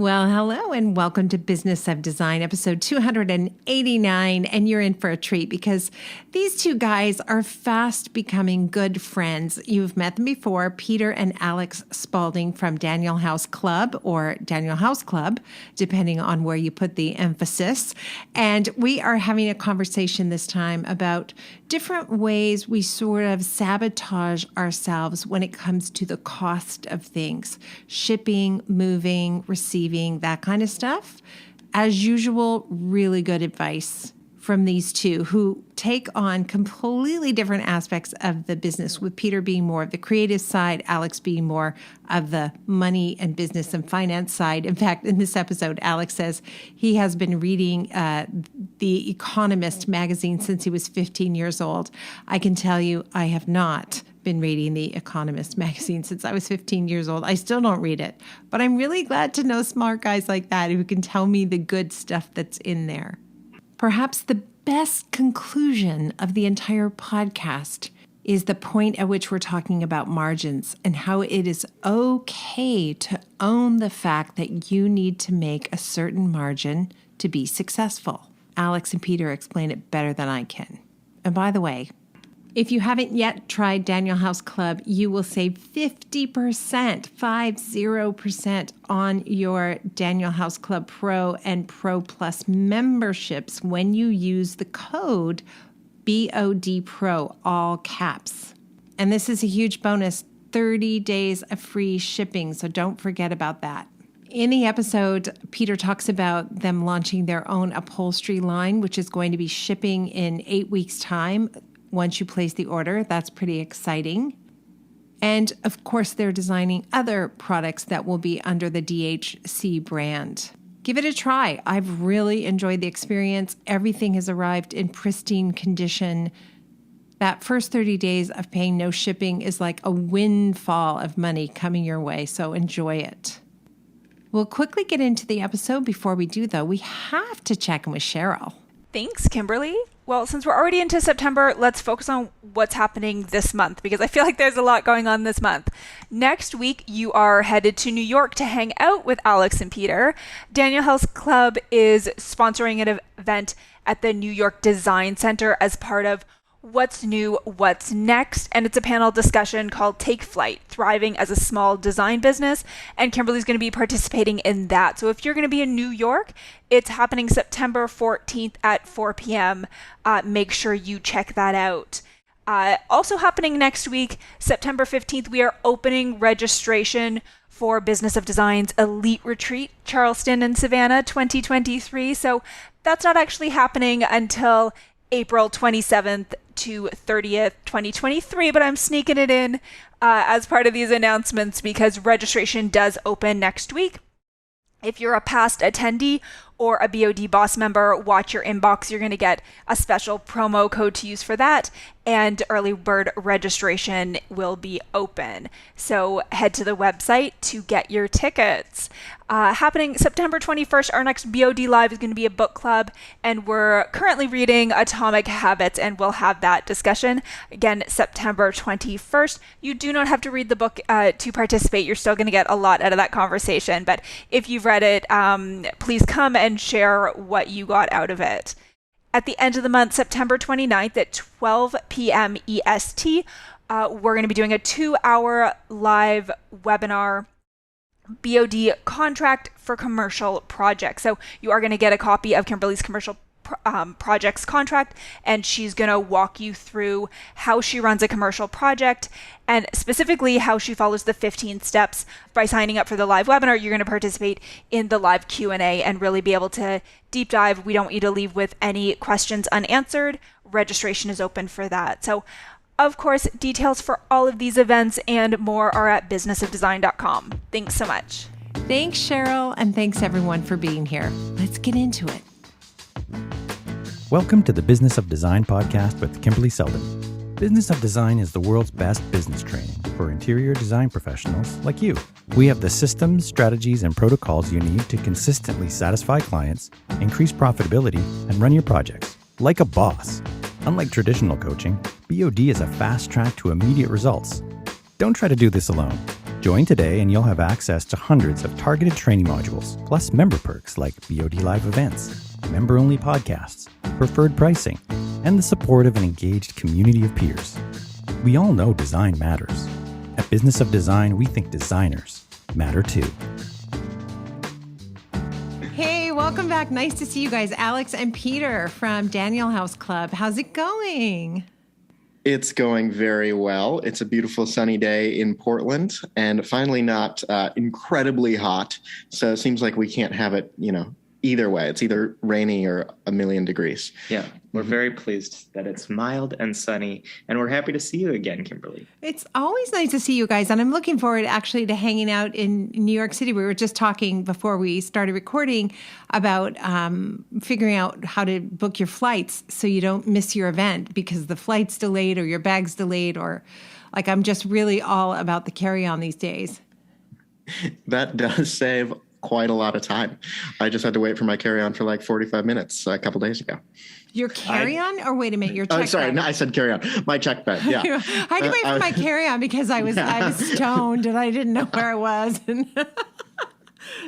Well, hello and welcome to Business of Design, episode 289. And you're in for a treat because these two guys are fast becoming good friends. You've met them before, Peter and Alex Spalding from Daniel House Club or Daniel House Club, depending on where you put the emphasis. And we are having a conversation this time about different ways we sort of sabotage ourselves when it comes to the cost of things, shipping, moving, receiving, that kind of stuff. As usual, really good advice from these two who take on completely different aspects of the business, with Peter being more of the creative side, Alex being more of the money and business and finance side. In fact, in this episode, Alex says he has been reading The Economist magazine since he was 15 years old. I can tell you, I have not been reading The Economist magazine since I was 15 years old. I still don't read it, but I'm really glad to know smart guys like that who can tell me the good stuff that's in there. Perhaps the best conclusion of the entire podcast is the point at which we're talking about margins and how it is okay to own the fact that you need to make a certain margin to be successful. Alex and Peter explain it better than I can. And by the way, if you haven't yet tried Daniel House Club, you will save 50% on your Daniel House Club Pro and Pro Plus memberships when you use the code BODPRO, all caps. And this is a huge bonus, 30 days of free shipping, so don't forget about that. In the episode, Peter talks about them launching their own upholstery line, which is going to be shipping in 8 weeks' time. Once you place the order, that's pretty exciting. And of course, they're designing other products that will be under the DHC brand. Give it a try. I've really enjoyed the experience. Everything has arrived in pristine condition. That first 30 days of paying no shipping is like a windfall of money coming your way, so enjoy it. We'll quickly get into the episode. Before we do, though, we have to check in with Cheryl. Thanks, Kimberly. Well, since we're already into September, let's focus on what's happening this month because I feel like there's a lot going on this month. Next week, you are headed to New York to hang out with Alex and Peter. Daniel House Club is sponsoring an event at the New York Design Center as part of What's New, What's Next? And it's a panel discussion called Take Flight, Thriving as a Small Design Business. And Kimberly's going to be participating in that. So if you're going to be in New York, it's happening September 14th at 4 p.m. Make sure you check that out. Also happening next week, September 15th, we are opening registration for Business of Design's Elite Retreat, Charleston and Savannah 2023. So that's not actually happening until April 27th to 30th, 2023, but I'm sneaking it in as part of these announcements because registration does open next week. If you're a past attendee or a BOD Boss member, watch your inbox. You're going to get a special promo code to use for that, and early bird registration will be open. So head to the website to get your tickets. Happening September 21st, our next BOD Live is going to be a book club, and we're currently reading Atomic Habits, and we'll have that discussion. Again, September 21st. You do not have to read the book to participate. You're still going to get a lot out of that conversation, but if you've read it, please come and share what you got out of it. At the end of the month, September 29th at 12 p.m. EST, we're going to be doing a 2-hour live webinar, BOD contract for commercial projects. So you are going to get a copy of Kimberly's commercial projects contract, and she's going to walk you through how she runs a commercial project and specifically how she follows the 15 steps. By signing up for the live webinar, you're going to participate in the live Q&A and really be able to deep dive. We don't want you to leave with any questions unanswered. Registration is open for that. So of course, details for all of these events and more are at businessofdesign.com. Thanks so much. Thanks, Cheryl, and thanks everyone for being here. Let's get into it. Welcome to the Business of Design podcast with Kimberley Seldon. Business of Design is the world's best business training for interior design professionals like you. We have the systems, strategies, and protocols you need to consistently satisfy clients, increase profitability, and run your projects like a boss. Unlike traditional coaching, BOD is a fast track to immediate results. Don't try to do this alone. Join today and you'll have access to hundreds of targeted training modules, plus member perks like BOD Live events, member-only podcasts, preferred pricing, and the support of an engaged community of peers. We all know design matters. At Business of Design, we think designers matter too. Hey, welcome back. Nice to see you guys. Alex and Peter from Daniel House Club. How's it going? It's going very well. It's a beautiful sunny day in Portland and finally not incredibly hot. So it seems like we can't have it, either way. It's either rainy or a million degrees. Yeah, we're very pleased that it's mild and sunny, and we're happy to see you again, Kimberly. It's always nice to see you guys, and I'm looking forward actually to hanging out in New York City. We were just talking before we started recording about figuring out how to book your flights so you don't miss your event because the flight's delayed or your bag's delayed, or like I'm just really all about the carry-on these days. That does save quite a lot of time. I just had to wait for my carry-on for like 45 minutes a couple days ago. Your carry-on? Or wait a minute, your check bag? Sorry, no, I said carry-on. My check bag, yeah. I had to wait for my carry-on because I was stoned and I didn't know where I was.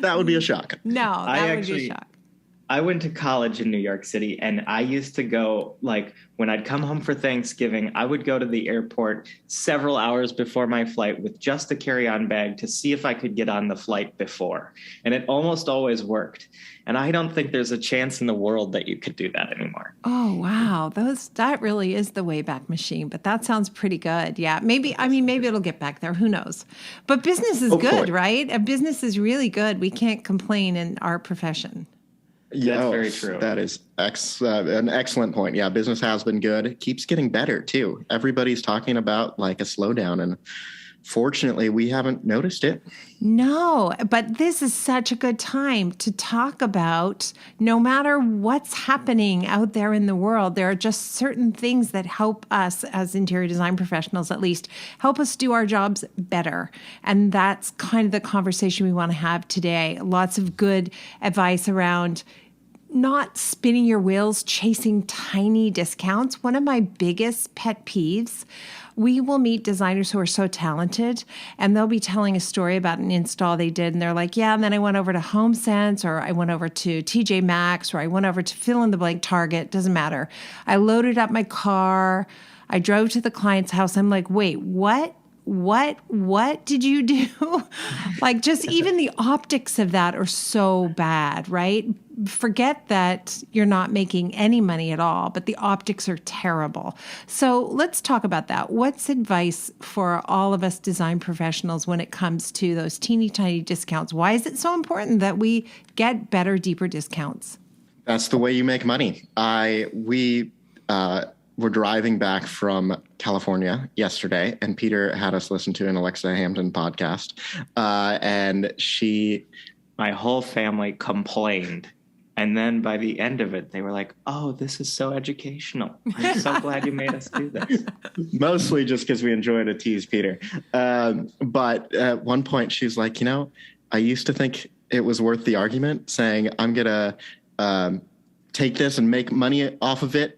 That would be a shock. No, that would be a shock. I went to college in New York City, and I used to go, when I'd come home for Thanksgiving, I would go to the airport several hours before my flight with just a carry-on bag to see if I could get on the flight before. And it almost always worked. And I don't think there's a chance in the world that you could do that anymore. Oh, wow. That really is the Wayback Machine, but that sounds pretty good. Yeah, maybe it'll get back there. Who knows? But business is good, right? A business is really good. We can't complain in our profession. Yeah, that's very true. That is an excellent point. Yeah, business has been good. It keeps getting better, too. Everybody's talking about like a slowdown, and fortunately, we haven't noticed it. No, but this is such a good time to talk about no matter what's happening out there in the world, there are just certain things that help us as interior design professionals, at least, help us do our jobs better. And that's kind of the conversation we want to have today. Lots of good advice around not spinning your wheels, chasing tiny discounts. One of my biggest pet peeves, we will meet designers who are so talented and they'll be telling a story about an install they did. And they're like, yeah, and then I went over to HomeSense, or I went over to TJ Maxx, or I went over to fill in the blank Target. Doesn't matter. I loaded up my car. I drove to the client's house. I'm like, wait, what did you do? Like, just even the optics of that are so bad, right? Forget that you're not making any money at all, but the optics are terrible. So let's talk about that. What's advice for all of us design professionals when it comes to those teeny tiny discounts? Why is it so important that we get better, deeper discounts? That's the way you make money. We were driving back from California yesterday, and Peter had us listen to an Alexa Hampton podcast. And my whole family complained. And then by the end of it, they were like, oh, this is so educational. I'm so glad you made us do this. Mostly just because we enjoyed to tease Peter. But at one point, she's like, I used to think it was worth the argument saying I'm going to take this and make money off of it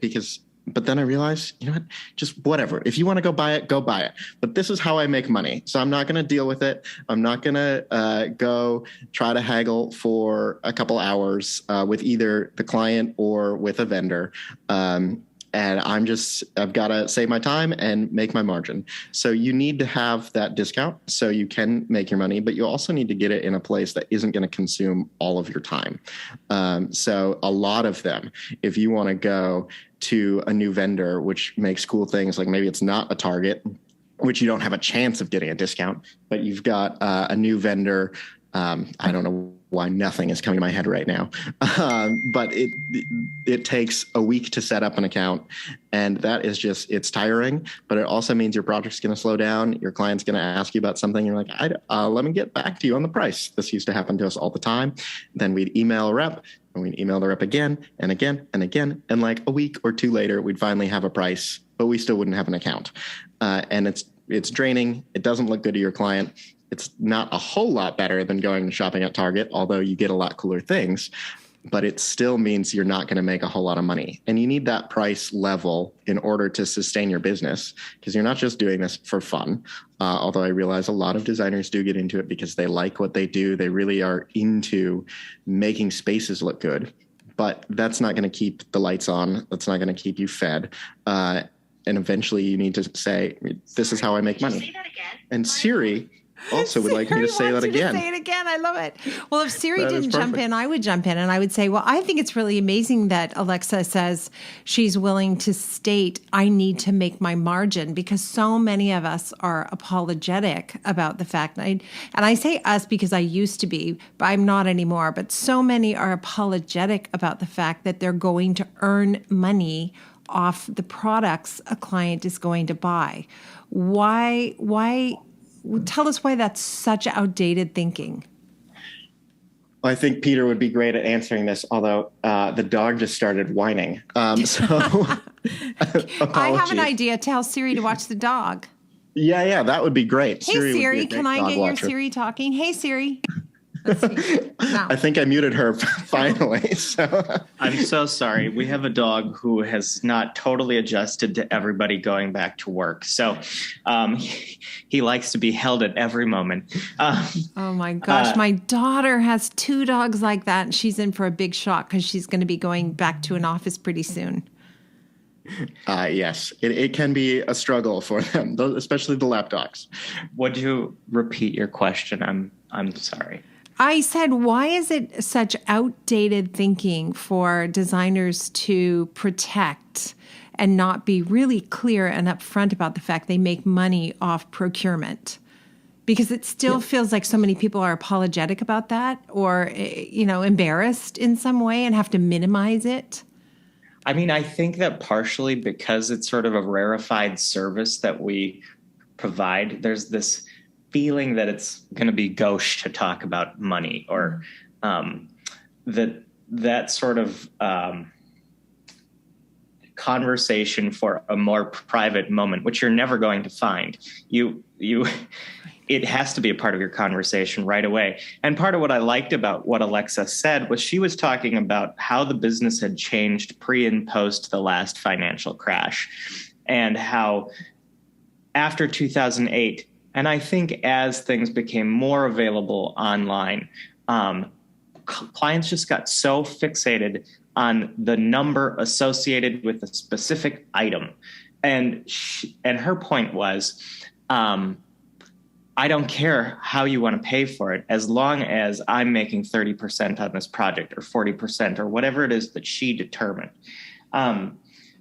but then I realized, just whatever. If you want to go buy it, go buy it. But this is how I make money. So I'm not going to deal with it. I'm not going to go try to haggle for a couple hours with either the client or with a vendor. And I've got to save my time and make my margin. So you need to have that discount so you can make your money, but you also need to get it in a place that isn't going to consume all of your time. So a lot of them, if you want to go to a new vendor, which makes cool things, like maybe it's not a Target, which you don't have a chance of getting a discount, but you've got a new vendor. I don't know why nothing is coming to my head right now. But it takes a week to set up an account, and that is it's tiring, but it also means your project's going to slow down. Your client's going to ask you about something. You're like, let me get back to you on the price. This used to happen to us all the time. Then we'd email a rep, and we'd email the rep again and again and again. And like a week or two later, we'd finally have a price, but we still wouldn't have an account. And it's draining. It doesn't look good to your client. It's not a whole lot better than going and shopping at Target, although you get a lot cooler things. but it still means you're not going to make a whole lot of money. And you need that price level in order to sustain your business, because you're not just doing this for fun. Although I realize a lot of designers do get into it because they like what they do. They really are into making spaces look good, but that's not going to keep the lights on. That's not going to keep you fed. And eventually you need to say, this is how I make money. And Siri also would like me to say that again. Say it again. I love it. Well, if Siri That is didn't jump perfect. in, I would jump in and I would say, well, I think it's really amazing that Alexa says she's willing to state, I need to make my margin, because so many of us are apologetic about the fact. And I say us because I used to be, but I'm not anymore. But so many are apologetic about the fact that they're going to earn money off the products a client is going to buy. Why? Tell us why that's such outdated thinking. Well, I think Peter would be great at answering this, although the dog just started whining. So I have an idea. Tell Siri to watch the dog. Yeah, that would be great. Hey, would be a Siri, great can I dog get your watcher. Siri talking? Hey, Siri. Let's see. No. I think I muted her finally. So I'm so sorry. We have a dog who has not totally adjusted to everybody going back to work. So he likes to be held at every moment. Oh my gosh. My daughter has 2 dogs like that, and she's in for a big shock because she's going to be going back to an office pretty soon. yes, it can be a struggle for them, especially the lap dogs. Would you repeat your question? I'm sorry. I said, why is it such outdated thinking for designers to protect and not be really clear and upfront about the fact they make money off procurement? Because it still feels like so many people are apologetic about that, or, embarrassed in some way and have to minimize it. I mean, I think that partially because it's sort of a rarefied service that we provide, there's this feeling that it's going to be gauche to talk about money, or that sort of conversation for a more private moment, which you're never going to find. It has to be a part of your conversation right away. And part of what I liked about what Alexa said was she was talking about how the business had changed pre and post the last financial crash, and how after 2008, and I think as things became more available online, clients just got so fixated on the number associated with a specific item. And her point was, I don't care how you want to pay for it, as long as I'm making 30% on this project, or 40%, or whatever it is that she determined.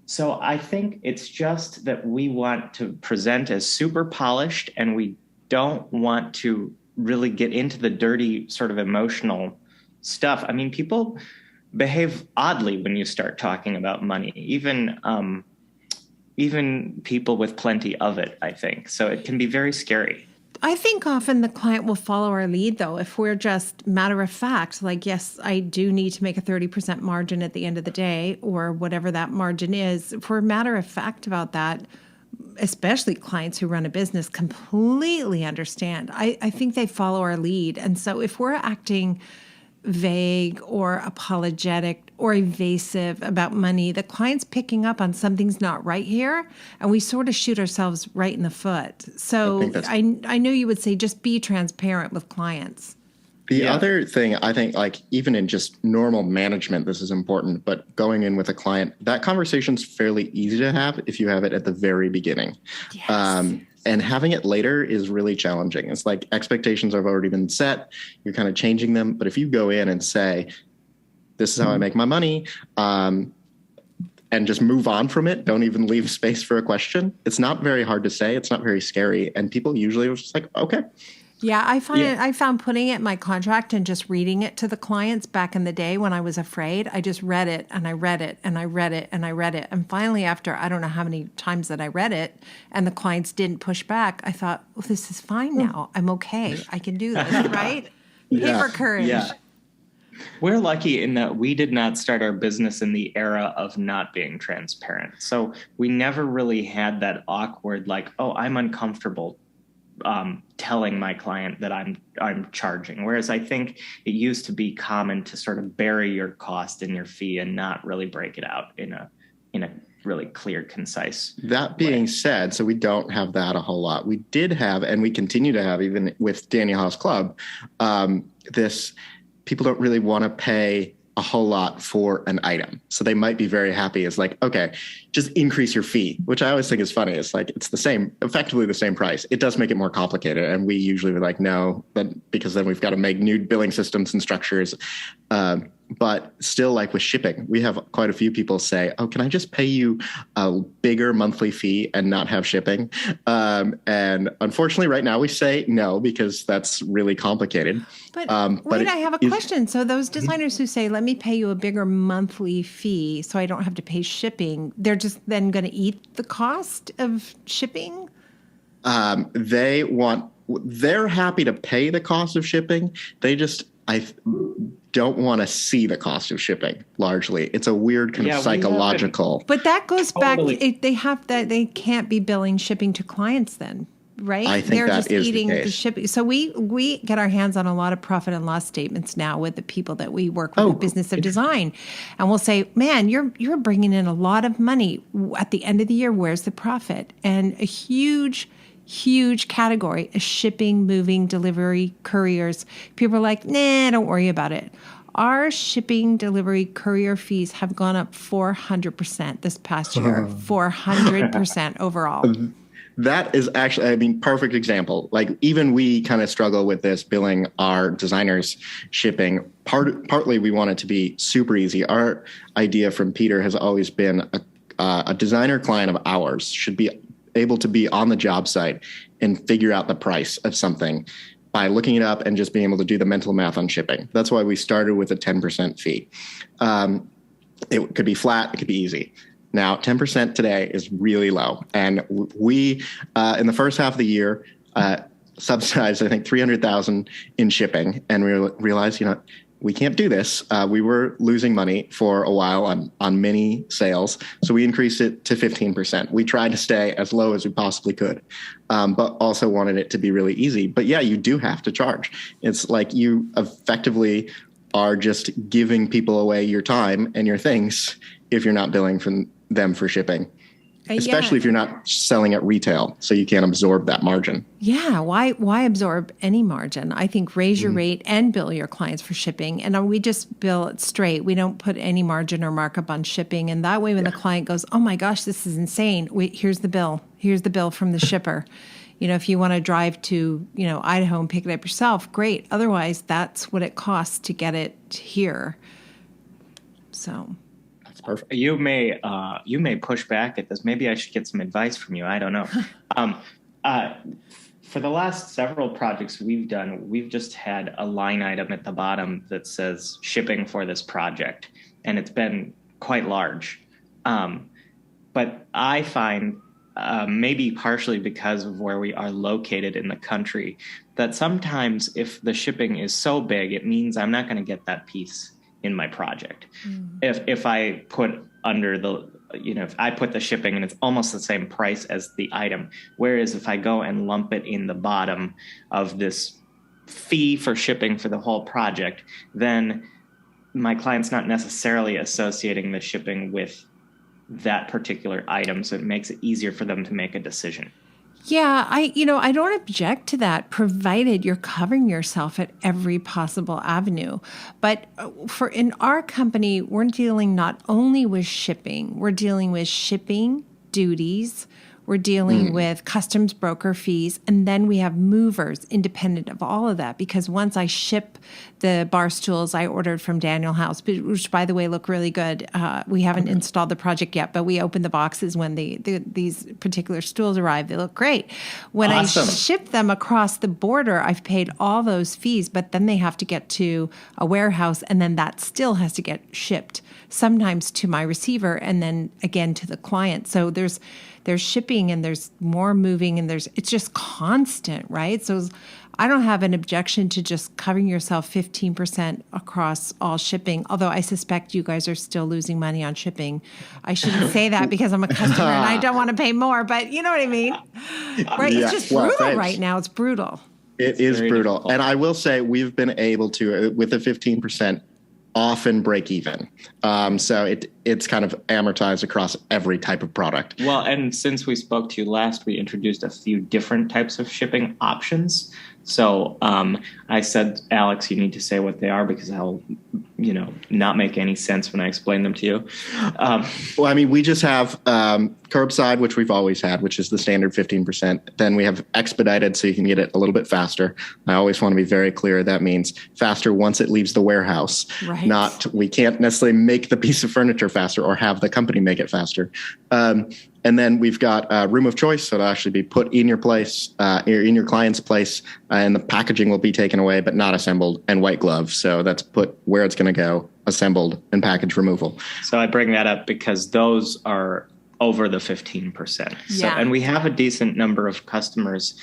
So I think it's just that we want to present as super polished, and we don't want to really get into the dirty sort of emotional stuff. I mean, people behave oddly when you start talking about money, even people with plenty of it, I think. So it can be very scary. I think often the client will follow our lead, though, if we're just matter of fact, like, yes, I do need to make a 30% margin at the end of the day, or whatever that margin is. If we're matter of fact about that, especially clients who run a business completely understand. I think they follow our lead. And so if we're acting vague or apologetic or evasive about money, the client's picking up on something's not right here, and we sort of shoot ourselves right in the foot. So I know you would say just be transparent with clients. The other thing, I think, like, even in just normal management, this is important, but going in with a client, that conversation's fairly easy to have if you have it at the very beginning. Yes. And having it later is really challenging. It's like expectations have already been set. You're kind of changing them. But if you go in and say, this is how I make my money, and just move on from it, don't even leave space for a question, it's not very hard to say. It's not very scary. And people usually are just like, okay. Yeah, I found putting it in my contract and just reading it to the clients back in the day when I was afraid. I just read it and I read it and I read it and I read it. And finally, after I don't know how many times that I read it and the clients didn't push back, I thought, well, this is fine now. I'm okay. I can do this, right? Paper courage. Yeah. We're lucky in that we did not start our business in the era of not being transparent. So we never really had that awkward, like, oh, I'm uncomfortable telling my client that I'm charging. Whereas I think it used to be common to sort of bury your cost in your fee and not really break it out in a really clear, concise. That being said, so we don't have that a whole lot. We did have, and we continue to have, even with Daniel House Club, this people don't really want to pay a whole lot for an item. So they might be very happy. It's like, okay, just increase your fee, which I always think is funny. It's like, it's effectively the same price. It does make it more complicated. And we usually were like, no, but because then we've got to make new billing systems and structures. But still, like with shipping, we have quite a few people say, oh, can I just pay you a bigger monthly fee and not have shipping? And unfortunately, right now we say no, because that's really complicated. But wait, I have a question. So those designers who say, let me pay you a bigger monthly fee so I don't have to pay shipping, they're just then going to eat the cost of shipping? They're happy to pay the cost of shipping. I don't want to see the cost of shipping. Largely, it's a weird kind of psychological. But that goes back. They can't be billing shipping to clients then, right? I think they're that just is eating the case. shipping. So we get our hands on a lot of profit and loss statements now with the people that we work with, the Business of Design, and we'll say, "Man, you're bringing in a lot of money at the end of the year. Where's the profit?" And a huge category is shipping, moving, delivery, couriers. People are like, nah, don't worry about it. Our shipping, delivery, courier fees have gone up 400% this past year, 400% overall. That is actually, perfect example. Like even we kind of struggle with this, billing our designers shipping. Partly we want it to be super easy. Our idea from Peter has always been a designer client of ours should be able to be on the job site and figure out the price of something by looking it up and just being able to do the mental math on shipping. That's why we started with a 10% fee. It could be flat, it could be easy. Now, 10% today is really low. And we, in the first half of the year, subsidized, I think, $300,000 in shipping. And we realized, we can't do this. We were losing money for a while on many sales. So we increased it to 15%. We tried to stay as low as we possibly could, but also wanted it to be really easy. But yeah, you do have to charge. It's like you effectively are just giving people away your time and your things if you're not billing from them for shipping. Especially if you're not selling at retail, so you can't absorb that margin. Yeah, why absorb any margin? I think raise your rate and bill your clients for shipping. And we just bill it straight. We don't put any margin or markup on shipping. And that way when the client goes, oh my gosh, this is insane. Wait, here's the bill. Here's the bill from the shipper. If you want to drive to, Idaho and pick it up yourself, great. Otherwise, that's what it costs to get it here. So... Perfect. You may push back at this. Maybe I should get some advice from you. I don't know. For the last several projects we've done, we've just had a line item at the bottom that says shipping for this project, and it's been quite large. But I find, maybe partially because of where we are located in the country, that sometimes if the shipping is so big, it means I'm not going to get that piece in my project. If I put under the, if I put the shipping and it's almost the same price as the item, whereas if I go and lump it in the bottom of this fee for shipping for the whole project, then my client's not necessarily associating the shipping with that particular item. So it makes it easier for them to make a decision. Yeah, I don't object to that, provided you're covering yourself at every possible avenue. But in our company, we're dealing not only with shipping, we're dealing with shipping duties, we're dealing with customs broker fees, and then we have movers independent of all of that. Because once I ship the bar stools I ordered from Daniel House, which by the way look really good, we haven't installed the project yet, but we opened the boxes when these particular stools arrive. They look great. When Awesome. I ship them across the border, I've paid all those fees, but then they have to get to a warehouse, and then that still has to get shipped, sometimes to my receiver and then again to the client. So there's shipping and there's more moving and it's just constant, right? So I don't have an objection to just covering yourself 15% across all shipping, although I suspect you guys are still losing money on shipping. I shouldn't say that because I'm a customer and I don't want to pay more, but you know what I mean? Right? Yeah. It's just Well, brutal thanks. right now. It's brutal. It is very brutal. difficult. And I will say we've been able to, with a 15%, often break even. So it's kind of amortized across every type of product. Well, and since we spoke to you last, we introduced a few different types of shipping options. So I said, Alex, you need to say what they are because I'll, not make any sense when I explain them to you. Well, I mean, we just have curbside, which we've always had, which is the standard 15%. Then we have expedited, so you can get it a little bit faster. I always want to be very clear. That means faster once it leaves the warehouse. Right. Not, we can't necessarily make the piece of furniture faster or have the company make it faster. And then we've got room of choice. So it'll actually be put in your place, in your client's place, and the packaging will be taken away, but not assembled, and white glove. So that's put where it's going to go, assembled, and package removal. So I bring that up because those are over the 15%. So, Yeah. and we have a decent number of customers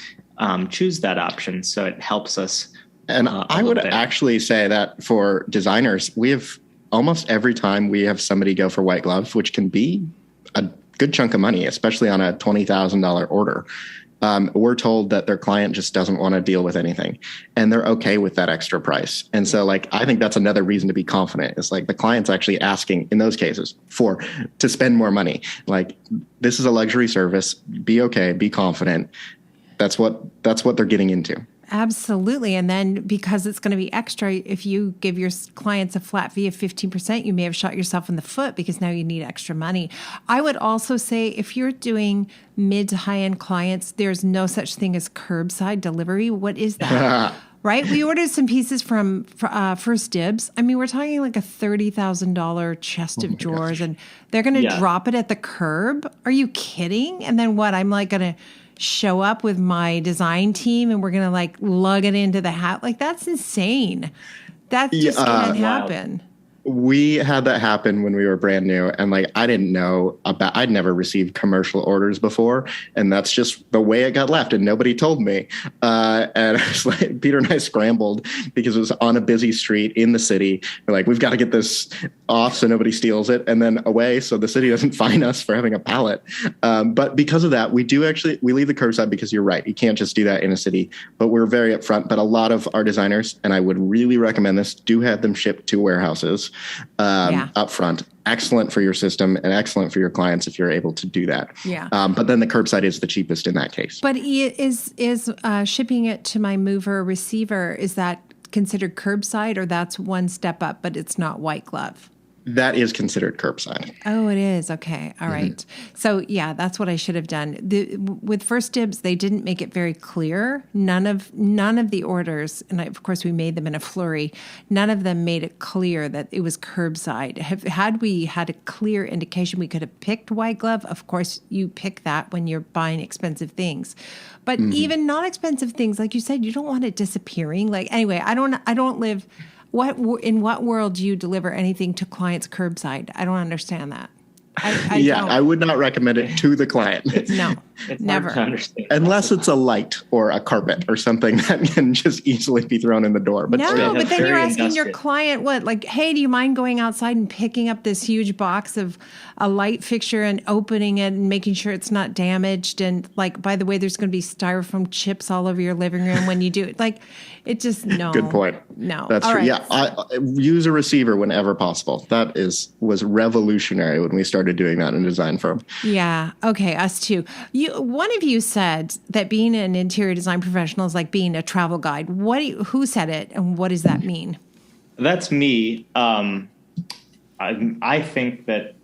choose that option. So it helps us. And I would bit. actually say that for designers, we have almost every time we have somebody go for white glove, which can be a good chunk of money, especially on a $20,000 order. We're told that their client just doesn't want to deal with anything and they're okay with that extra price. And so I think that's another reason to be confident. It's like the client's actually asking in those cases to spend more money. Like, this is a luxury service. Be okay, be confident. That's what they're getting into. Absolutely. And then because it's going to be extra, if you give your clients a flat fee of 15%, you may have shot yourself in the foot because now you need extra money. I would also say if you're doing mid to high end clients, there's no such thing as curbside delivery. What is that? Right? We ordered some pieces from First Dibs. I mean, we're talking like a $30,000 chest of drawers, and they're going to drop it at the curb. Are you kidding? And then what? I'm like going to show up with my design team and we're going to lug it into the hat. Like, that's insane. That just can't happen. We had that happen when we were brand new, and I didn't know I'd never received commercial orders before, and that's just the way it got left, and nobody told me. And I was like, Peter and I scrambled because it was on a busy street in the city. We're like, we've got to get this off so nobody steals it, and then away so the city doesn't fine us for having a pallet. But because of that, we leave the curbside because you're right, you can't just do that in a city. But we're very upfront. But a lot of our designers, and I would really recommend this, do have them shipped to warehouses. Up front. Excellent for your system and excellent for your clients if you're able to do that. Yeah. But then the curbside is the cheapest in that case. But is shipping it to my mover receiver, is that considered curbside, or that's one step up, but it's not white glove? That is considered curbside. Oh, it is. Okay. All right. So yeah, that's what I should have done. With First Dibs, they didn't make it very clear. None of the orders, and of course we made them in a flurry, none of them made it clear that it was curbside. Had we had a clear indication, we could have picked white glove. Of course, you pick that when you're buying expensive things. But even non-expensive things, like you said, you don't want it disappearing. Anyway, I don't live... In what world do you deliver anything to clients curbside? I don't understand that. I would not recommend it to the client. No, It's never. hard to understand. Unless it's a light or a carpet or something that can just easily be thrown in the door. But No, still. but then you're very asking your industrial. client what? Hey, do you mind going outside and picking up this huge box of a light fixture and opening it and making sure it's not damaged? And by the way, there's going to be styrofoam chips all over your living room when you do it. It just, no. Good point. No. That's All true. right. Yeah, I use a receiver whenever possible. That was revolutionary when we started doing that in a design firm. Yeah. Okay. Us too. One of you said that being an interior design professional is like being a travel guide. Who said it, and what does that mean? That's me. I think that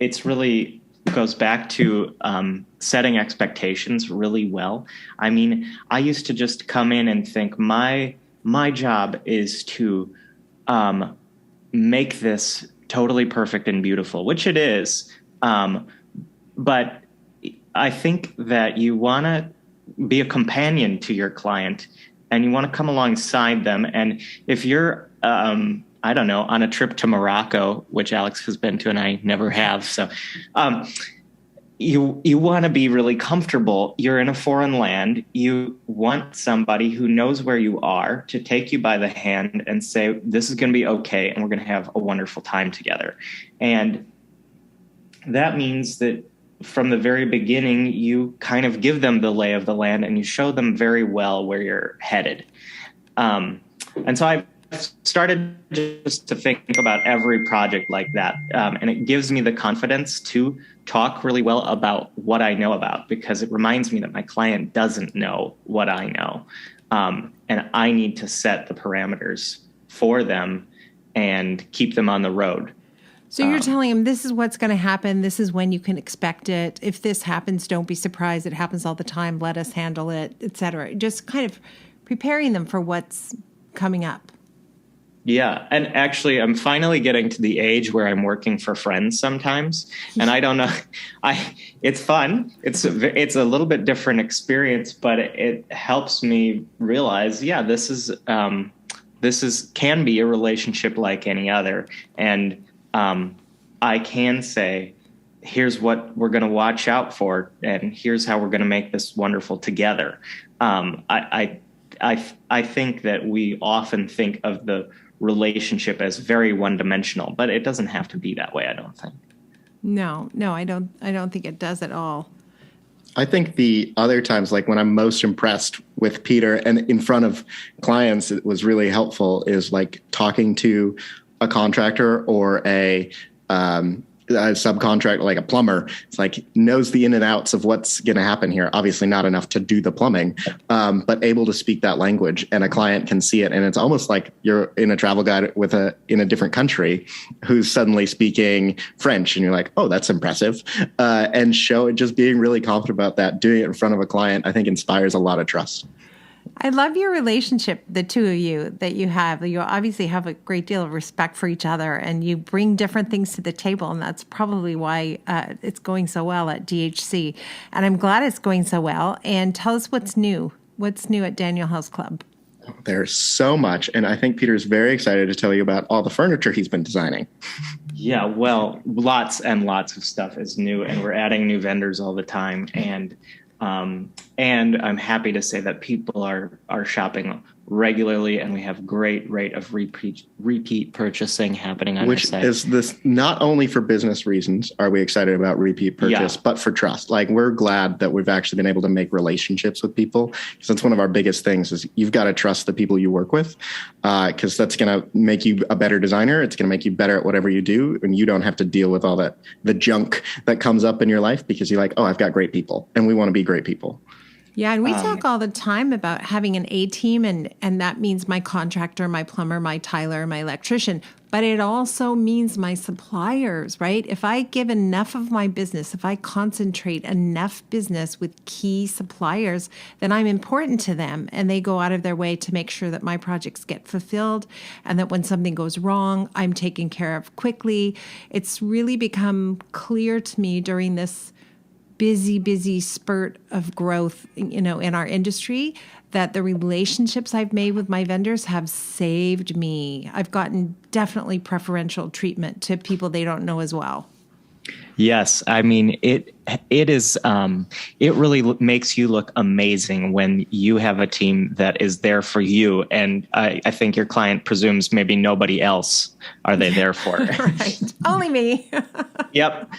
it's really goes back to setting expectations really well. I mean, I used to just come in and think my job is to make this totally perfect and beautiful, which it is. But I think that you want to be a companion to your client and you want to come alongside them. And if you're, I don't know, on a trip to Morocco, which Alex has been to and I never have. So you want to be really comfortable. You're in a foreign land. You want somebody who knows where you are to take you by the hand and say, this is going to be okay, and we're going to have a wonderful time together. And that means that from the very beginning, you kind of give them the lay of the land and you show them very well where you're headed. And so I've started just to think about every project like that. And it gives me the confidence to talk really well about what I know about, because it reminds me that my client doesn't know what I know. And I need to set the parameters for them and keep them on the road. So you're telling them this is what's going to happen. This is when you can expect it. If this happens, don't be surprised. It happens all the time. Let us handle it, et cetera. Just kind of preparing them for what's coming up. Yeah. And actually, I'm finally getting to the age where I'm working for friends sometimes. And I don't know, it's fun. It's a little bit different experience, but it helps me realize, this can be a relationship like any other. And I can say, here's what we're going to watch out for, and here's how we're going to make this wonderful together. I think that we often think of the relationship as very one-dimensional, but it doesn't have to be that way, I don't think. No, I don't think it does at all. I think the other times, like when I'm most impressed with Peter and in front of clients, it was really helpful, is like talking to a contractor or a subcontractor, like a plumber. It's like knows the in and outs of what's going to happen here. Obviously not enough to do the plumbing, but able to speak that language, and a client can see it. And it's almost like you're in a travel guide in a different country who's suddenly speaking French, and you're like, oh, that's impressive. And just being really confident about that, doing it in front of a client, I think inspires a lot of trust. I love your relationship, the two of you, that you have. You obviously have a great deal of respect for each other, and you bring different things to the table, and that's probably why it's going so well at DHC. And I'm glad it's going so well. And tell us what's new. What's new at Daniel House Club? There's so much, and I think Peter's very excited to tell you about all the furniture he's been designing. Yeah, well, lots and lots of stuff is new, and we're adding new vendors all the time. And I'm happy to say that people are shopping regularly, and we have great rate of repeat purchasing happening on our site. Which is this, not only for business reasons are we excited about repeat purchase, but for trust. Like, we're glad that we've actually been able to make relationships with people, because that's one of our biggest things, is you've got to trust the people you work with, because that's going to make you a better designer. It's going to make you better at whatever you do, and you don't have to deal with all the junk that comes up in your life, because you're like, oh, I've got great people, and we want to be great people. Yeah, and we talk all the time about having an A team, and that means my contractor, my plumber, my tiler, my electrician, but it also means my suppliers, right? If I give enough of my business, if I concentrate enough business with key suppliers, then I'm important to them, and they go out of their way to make sure that my projects get fulfilled, and that when something goes wrong, I'm taken care of quickly. It's really become clear to me during this busy spurt of growth, in our industry, that the relationships I've made with my vendors have saved me. I've gotten definitely preferential treatment to people they don't know as well. Yes, I mean, it is. It really makes you look amazing when you have a team that is there for you, and I think your client presumes maybe nobody else are they there for. Right, only me. Yep.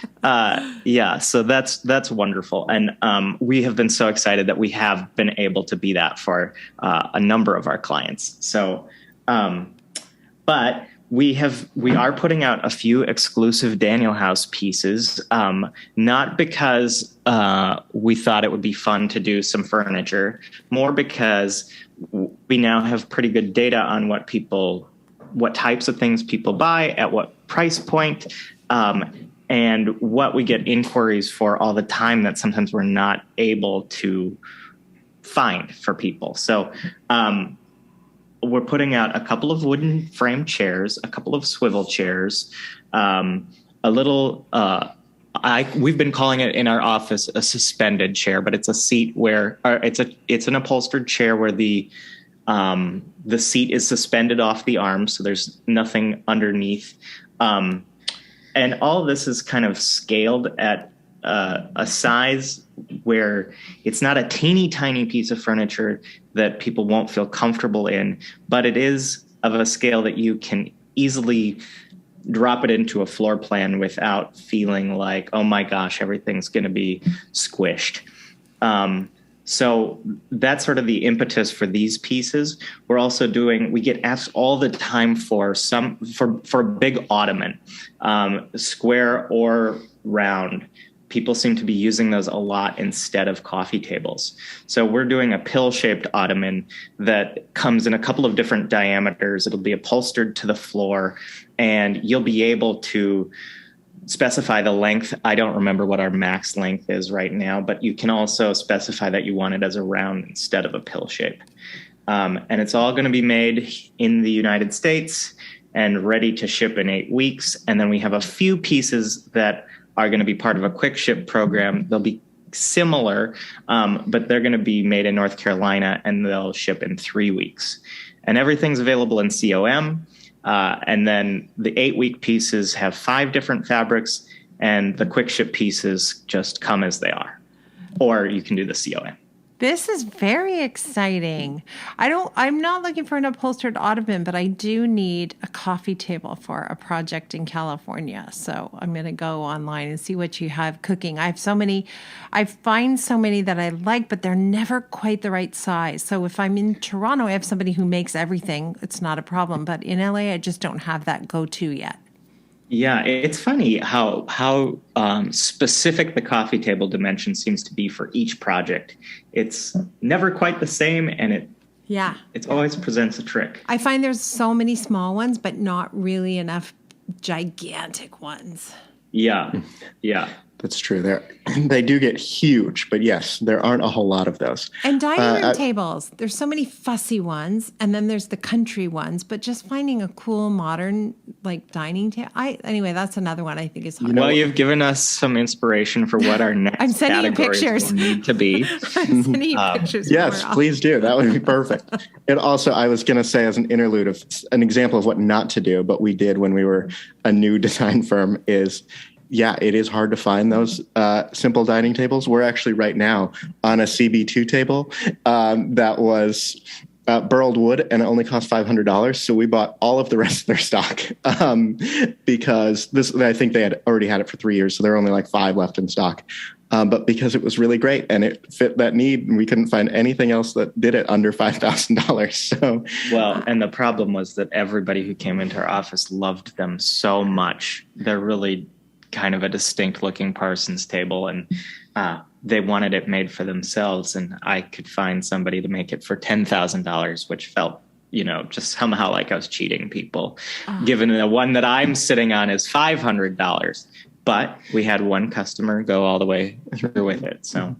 Yeah. So that's wonderful, and we have been so excited that we have been able to be that for a number of our clients. So, but. We are putting out a few exclusive Daniel House pieces, not because we thought it would be fun to do some furniture, more because we now have pretty good data on what types of things people buy, at what price point, and what we get inquiries for all the time that sometimes we're not able to find for people. So, we're putting out a couple of wooden frame chairs, a couple of swivel chairs, a little, we've been calling it in our office a suspended chair, but it's a seat where, it's an upholstered chair where the seat is suspended off the arm. So there's nothing underneath. And all of this is kind of scaled at a size where it's not a teeny tiny piece of furniture that people won't feel comfortable in, but it is of a scale that you can easily drop it into a floor plan without feeling like, oh my gosh, everything's going to be squished. So that's sort of the impetus for these pieces. We're also we get asked all the time for a big ottoman, square or round. People seem to be using those a lot instead of coffee tables. So we're doing a pill-shaped ottoman that comes in a couple of different diameters. It'll be upholstered to the floor, and you'll be able to specify the length. I don't remember what our max length is right now, but you can also specify that you want it as a round instead of a pill shape. And it's all going to be made in the United States and ready to ship in 8 weeks. And then we have a few pieces that are going to be part of a quick ship program. They'll be similar, but they're going to be made in North Carolina, and they'll ship in 3 weeks. And everything's available in COM. And then the 8-week pieces have 5 different fabrics, and the quick ship pieces just come as they are. Or you can do the COM. This is very exciting. I'm not looking for an upholstered ottoman, but I do need a coffee table for a project in California. So I'm going to go online and see what you have cooking. I find so many that I like, but they're never quite the right size. So if I'm in Toronto, I have somebody who makes everything. It's not a problem. But in LA, I just don't have that go-to yet. Yeah, it's funny how specific the coffee table dimension seems to be for each project. It's never quite the same, and it always presents a trick. I find there's so many small ones, but not really enough gigantic ones. Yeah. That's true. They do get huge, but yes, there aren't a whole lot of those. And dining room tables. There's so many fussy ones, and then there's the country ones. But just finding a cool modern dining table. Anyway, that's another one I think is hard. Well, you've given us some inspiration for what our next I'm sending you categories pictures. will need to be. I'm sending you pictures. Yes, please do. That would be perfect. And also, I was going to say as an interlude of an example of what not to do, but we did when we were a new design firm is. Yeah, it is hard to find those simple dining tables. We're actually right now on a CB2 table that was burled wood, and it only cost $500. So we bought all of the rest of their stock because I think they had already had it for 3 years. So there are only like 5 left in stock. But because it was really great and it fit that need, and we couldn't find anything else that did it under $5,000. So, well, and the problem was that everybody who came into our office loved them so much. They're really kind of a distinct looking Parsons table, and they wanted it made for themselves, and I could find somebody to make it for $10,000, which felt, just somehow like I was cheating people, given the one that I'm sitting on is $500. But we had one customer go all the way through with it. So,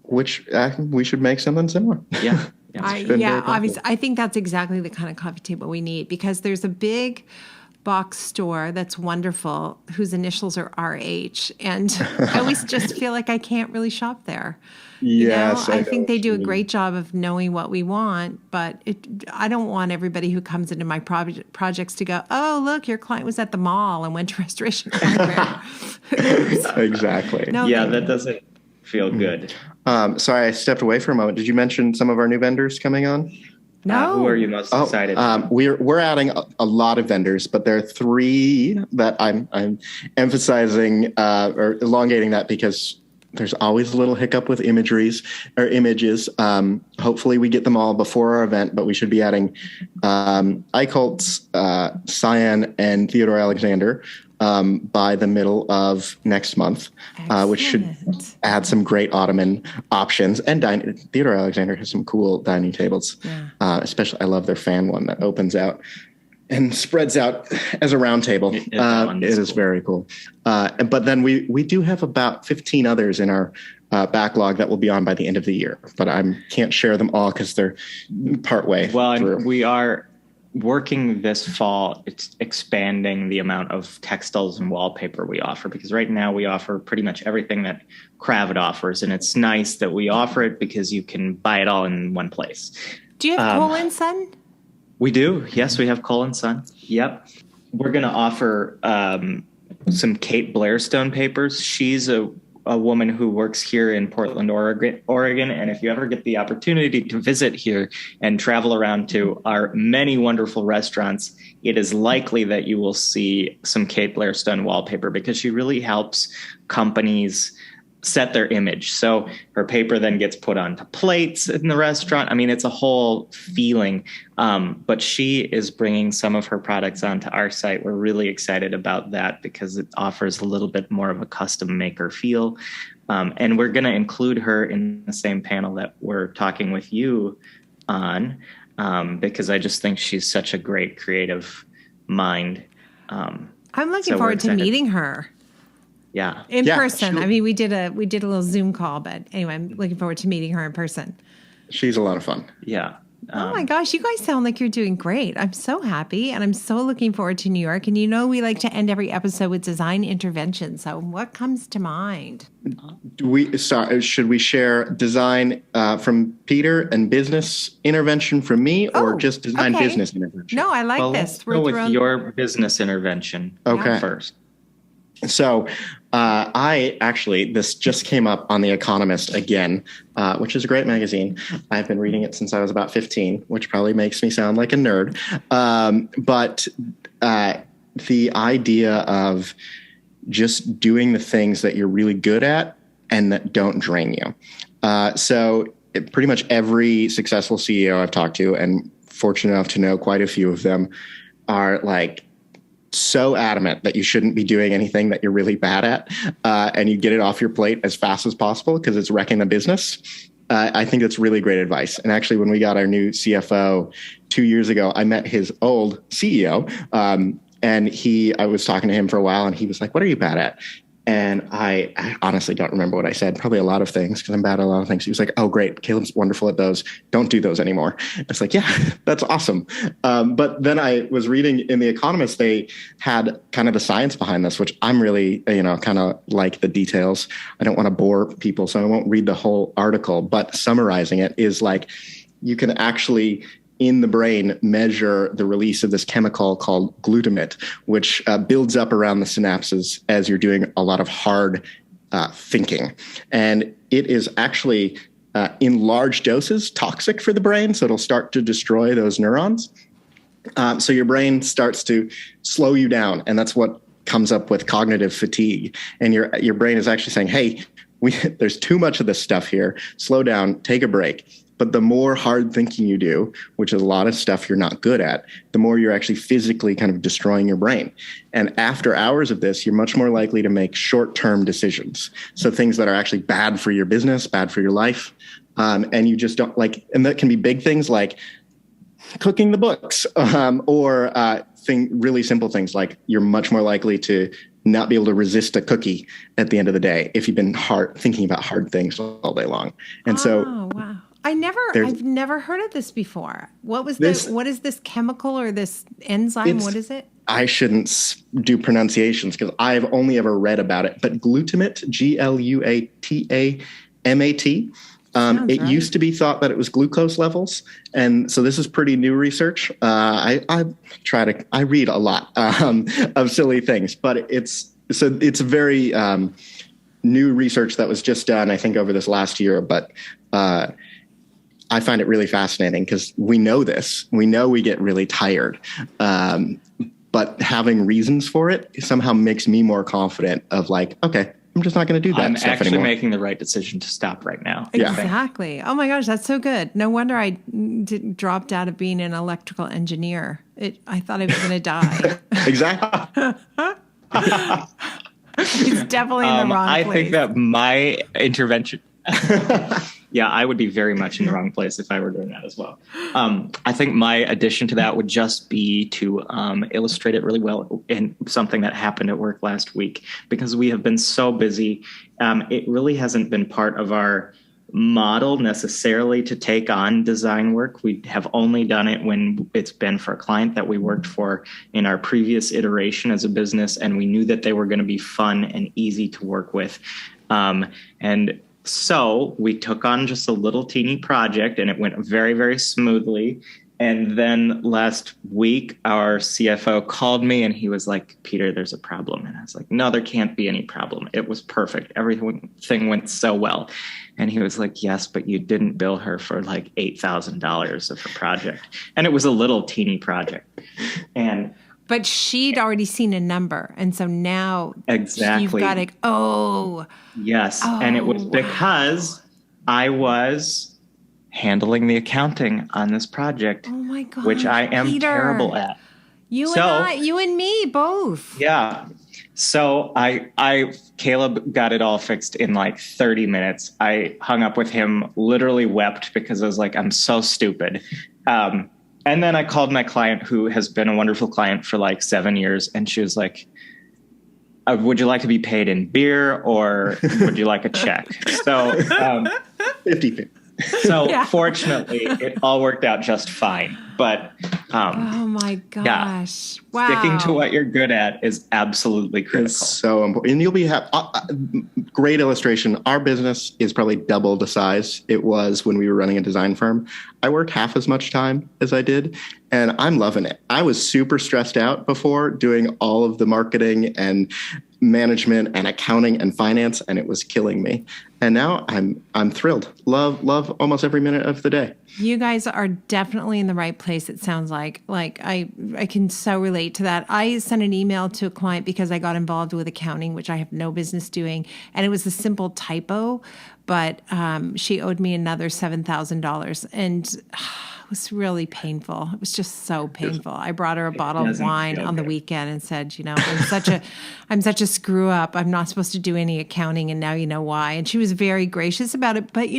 which we should make something similar. Yeah. Obviously, I think that's exactly the kind of coffee table we need, because there's a big box store that's wonderful whose initials are RH, and I always just feel like I can't really shop there. Yes, I think they do a great job of knowing what we want, but I don't want everybody who comes into my projects to go, oh, look, your client was at the mall and went to Restoration Hardware. Exactly. No, that doesn't feel good. Sorry, I stepped away for a moment. Did you mention some of our new vendors coming on? No. Who are you most excited? We're adding a lot of vendors, but there are 3 that I'm emphasizing or elongating that because there's always a little hiccup with images. Hopefully we get them all before our event, but we should be adding Eichholtz, Cyan, and Theodore Alexander by the middle of next month, which should add some great ottoman options. And Theodore Alexander has some cool dining tables. Yeah. Especially, I love their fan one that opens out and spreads out as a round table. It is very cool. But then we do have about 15 others in our backlog that will be on by the end of the year. But I can't share them all because they're partway through. And we are working this fall, it's expanding the amount of textiles and wallpaper we offer, because right now we offer pretty much everything that Kravit offers. And it's nice that we offer it because you can buy it all in one place. Do you have Cole & Son? We do. Yes, we have Cole & Son. Yep. We're going to offer some Kate Blairstone papers. She's a woman who works here in Portland, Oregon. And if you ever get the opportunity to visit here and travel around to our many wonderful restaurants, it is likely that you will see some Kate Blairstone wallpaper, because she really helps companies set their image. So her paper then gets put onto plates in the restaurant. I mean, it's a whole feeling. But she is bringing some of her products onto our site. We're really excited about that because it offers a little bit more of a custom maker feel. And we're going to include her in the same panel that we're talking with you on, because I just think she's such a great creative mind. I'm looking forward to meeting her. Yeah. In person. I mean, we did a little Zoom call, but anyway, I'm looking forward to meeting her in person. She's a lot of fun. Yeah. Oh my gosh, you guys sound like you're doing great. I'm so happy, and I'm so looking forward to New York. And we like to end every episode with design intervention. So what comes to mind? Should we share design from Peter and business intervention from me, or just design business intervention? No, I like this. Let's go with your business intervention first. So this just came up on The Economist again, which is a great magazine. I've been reading it since I was about 15, which probably makes me sound like a nerd. But the idea of just doing the things that you're really good at and that don't drain you. Pretty much every successful CEO I've talked to, and fortunate enough to know quite a few of them, are like so adamant that you shouldn't be doing anything that you're really bad at, and you get it off your plate as fast as possible because it's wrecking the business. I think that's really great advice. And actually, when we got our new CFO 2 years ago, I met his old CEO, and I was talking to him for a while, and he was like, "What are you bad at?" And I honestly don't remember what I said. Probably a lot of things, because I'm bad at a lot of things. He was like, "Oh, great. Caleb's wonderful at those. Don't do those anymore." It's like, yeah, that's awesome. But then I was reading in The Economist, they had kind of the science behind this, which I'm really, kind of like the details. I don't want to bore people, so I won't read the whole article. But summarizing it is like, you can actually in the brain measure the release of this chemical called glutamate, which builds up around the synapses as you're doing a lot of hard thinking. And it is actually in large doses toxic for the brain. So it'll start to destroy those neurons. So your brain starts to slow you down. And that's what comes up with cognitive fatigue. And your brain is actually saying, hey, there's too much of this stuff here. Slow down, take a break. But the more hard thinking you do, which is a lot of stuff you're not good at, the more you're actually physically kind of destroying your brain. And after hours of this, you're much more likely to make short-term decisions. So things that are actually bad for your business, bad for your life. And you just don't like, and that can be big things like cooking the books, or really simple things like you're much more likely to not be able to resist a cookie at the end of the day if you've been thinking about hard things all day long. And wow. I've never heard of this before. What is this chemical or this enzyme? What is it? I shouldn't do pronunciations because I've only ever read about it, but glutamate, glutamate. It used to be thought that it was glucose levels. And so this is pretty new research. I read a lot of silly things, but it's very new research that was just done, I think, over this last year. But I find it really fascinating because we know this. We know we get really tired. But having reasons for it somehow makes me more confident of like, okay, I'm just not going to do that I'm stuff actually anymore. making the right decision to stop right now. Exactly. Oh my gosh, that's so good. No wonder I dropped out of being an electrical engineer. I thought I was going to die. Exactly. It's definitely in the wrong place. I think that my intervention... Yeah, I would be very much in the wrong place if I were doing that as well. I think my addition to that would just be to illustrate it really well in something that happened at work last week, because we have been so busy. It really hasn't been part of our model necessarily to take on design work. We have only done it when it's been for a client that we worked for in our previous iteration as a business, and we knew that they were going to be fun and easy to work with. So we took on just a little teeny project, and it went very, very smoothly. And then last week, our CFO called me and he was like, Peter, there's a problem. And I was like, no, there can't be any problem. It was perfect. Everything went so well. And he was like, yes, but you didn't bill her for like $8,000 of her project. And it was a little teeny project. But she'd already seen a number. And so now exactly. You've got to, Yes. And it was because I was handling the accounting on this project, which I am Peter. Terrible at. You and me both. Yeah. So Caleb got it all fixed in like 30 minutes. I hung up with him, literally wept because I was like, I'm so stupid. And then I called my client, who has been a wonderful client for like 7 years. And she was like, would you like to be paid in beer or would you like a check? So 50-50. So fortunately, it all worked out just fine. But oh my gosh! Yeah, wow, sticking to what you're good at is absolutely critical. It's so important. And you'll be great illustration. Our business is probably double the size it was when we were running a design firm. I work half as much time as I did, and I'm loving it. I was super stressed out before doing all of the marketing and management and accounting and finance, and it was killing me. And now I'm thrilled. Love almost every minute of the day. You guys are definitely in the right place. It sounds like I can so relate to that. I sent an email to a client because I got involved with accounting, which I have no business doing, and it was a simple typo, but she owed me another $7,000, and it was really painful. It was just so painful. I brought her a bottle of wine on the weekend and said, I'm such a screw up. I'm not supposed to do any accounting, and now you know why. And she was very gracious about it. But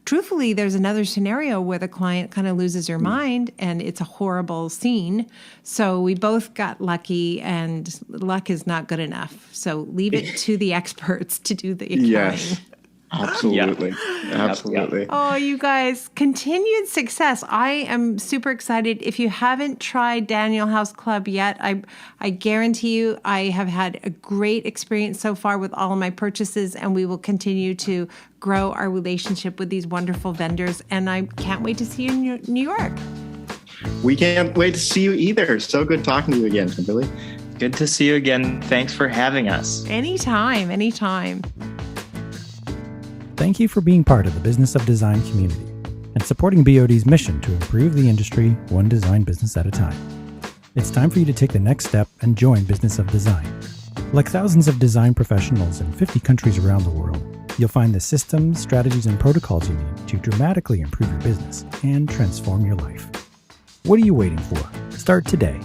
truthfully, there's another scenario where the client kind of loses her mind, and it's a horrible scene. So we both got lucky, and luck is not good enough. So leave it to the experts to do the accounting. Yes. Absolutely. Absolutely. Oh, you guys, continued success. I am super excited. If you haven't tried Daniel House Club yet, I guarantee you I have had a great experience so far with all of my purchases, and we will continue to grow our relationship with these wonderful vendors. And I can't wait to see you in New York. We can't wait to see you either. So good talking to you again, Kimberly. Good to see you again. Thanks for having us. Anytime. Thank you for being part of the Business of Design community and supporting BOD's mission to improve the industry one design business at a time. It's time for you to take the next step and join Business of Design. Like thousands of design professionals in 50 countries around the world, you'll find the systems, strategies, and protocols you need to dramatically improve your business and transform your life. What are you waiting for? Start today